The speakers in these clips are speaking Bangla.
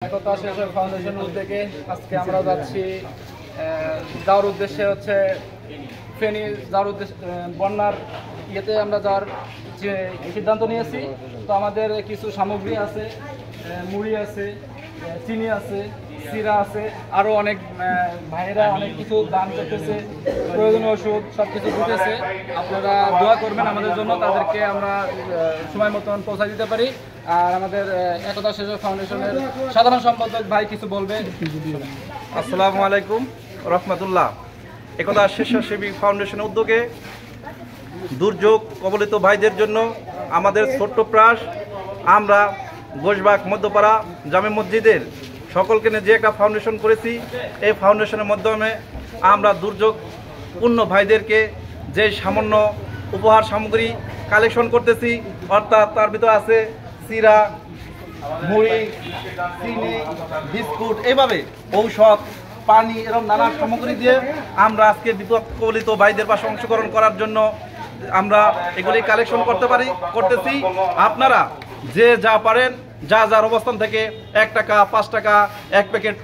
একতা শিশু ফাউন্ডেশনের উদ্যোগে আজকে আমরা যাচ্ছি যাওয়ার উদ্দেশ্যে হচ্ছে ফেনী যাওয়ার উদ্দেশ্যে বন্যার ইয়েতে আমরা যাওয়ার যে সিদ্ধান্ত নিয়েছি। তো আমাদের কিছু সামগ্রী আছে, মুড়ি আছে, চিনি আছে, চিরা আছে, আরও অনেক ভাইয়েরা অনেক কিছু দান করতেছে, প্রয়োজনীয় ওষুধ সব কিছু দিতেছে। আপনারা দোয়া করবেন আমাদের জন্য, তাদেরকে আমরা সময় মতন পৌঁছা দিতে পারি। আর আমাদের একতা শিশু ফাউন্ডেশনের সাধারণ সম্পাদক ভাই কিছু বলবেন। আসসালামু আলাইকুম রহমতুল্লাহ। একতা স্বেচ্ছাসেবী ফাউন্ডেশনের উদ্যোগে দুর্যোগ কবলিত ভাইদের জন্য আমাদের ছোট্ট প্রয়াস, আমরা গোশবাগ মধ্যপাড়া জামে মসজিদের সকলকে নিয়ে যে একটা ফাউন্ডেশন করেছি, এই ফাউন্ডেশনের মাধ্যমে আমরা দুর্যোগপূর্ণ ভাইদেরকে যে সামান্য উপহার সামগ্রী কালেকশন করতেছি, অর্থাৎ তার ভিতরে আছে চিরা, মুড়ি, চিনি, বিস্কুট, এইভাবে ঔষধ, পানি এরকম নানা সামগ্রী দিয়ে আমরা আজকে বিপদ কবলিত ভাইদের পাশে অংশগ্রহণ করার জন্য আমরা এগুলি কালেকশন করতেছি। আপনারা যে যা পারেন, যা যার অবস্থান থেকে 1 টাকা, 5 টাকা, 1 প্যাকেট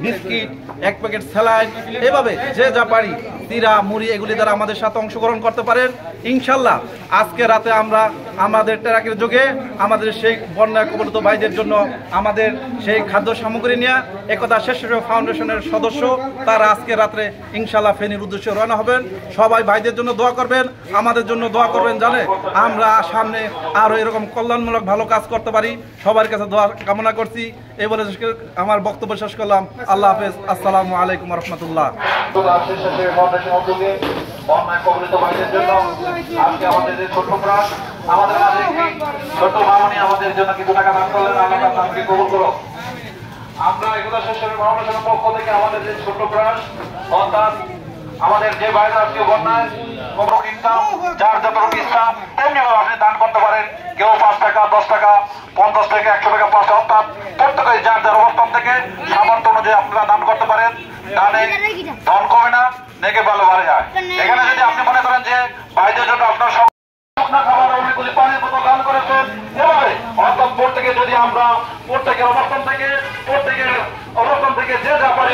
বিস্কিট, 1 প্যাকেট স্যালাইন, এভাবে যে যা পারি চিরা, মুড়ি এগুলি দ্বারা আমাদের সাথে অংশগ্রহণ করতে পারেন। ইনশাল্লাহ আজকে রাতে আমরা আমাদের ট্রাকের যোগে আমাদের সেই বন্যা কবলিত ভাইদের জন্য আমাদের সেই খাদ্য সামগ্রী নিয়ে একতা স্বেচ্ছাসেবী ফাউন্ডেশনের সদস্য তারা আজকে রাত্রে ইনশাল্লাহ ফেনীর উদ্দেশ্যে রওনা হবেন। সবাই ভাইদের জন্য দোয়া করবেন, আমাদের জন্য দোয়া করবেন, জানে আমরা সামনে আরও এরকম কল্যাণমূলক ভালো কাজ করতে পারি। সবার কাছে দোয়া কামনা করছি। এই বলে আমার বক্তব্য শেষ করলাম। আল্লাহ হাফেজ। আসসালামু আলাইকুম রহমতুল্লাহ। আমাদের যে ছোট প্রাণ, আমাদের মাঝে ছোট মামনি আমাদের জন্য কিছু টাকা দান করলেন, আল্লাহ তাকে কবুল করো। আমরা একতা স্বেচ্ছাসেবী ফাউন্ডেশনের পক্ষ থেকে আমাদের যে ছোট প্রাণ, অর্থাৎ আমাদের যে বাইরে আত্মীয় বন্যায় কবর ইনকাম যার যতটুকু ইচ্ছা তেমনি আপনি দান করতে পারেন। কেউ 5 টাকা, 10 টাকা, 50 টাকা, 100 টাকা, 500, অর্থাৎ প্রত্যেকে যার যার অবস্থান থেকে সামর্থ্য অনুযায়ী আপনারা দান করতে পারেন। দানে ধন কমে না, নেকে ভালো বাড়ে যায়। এখানে যদি আপনি মনে করেন যে ভাইদের জন্য আপনার খাবার অনেকগুলি পানির মতো দান করেছেন, এভাবে অর্থাৎ প্রত্যেকে যদি আমরা প্রত্যেকের অবস্থান থেকে যে যা পারি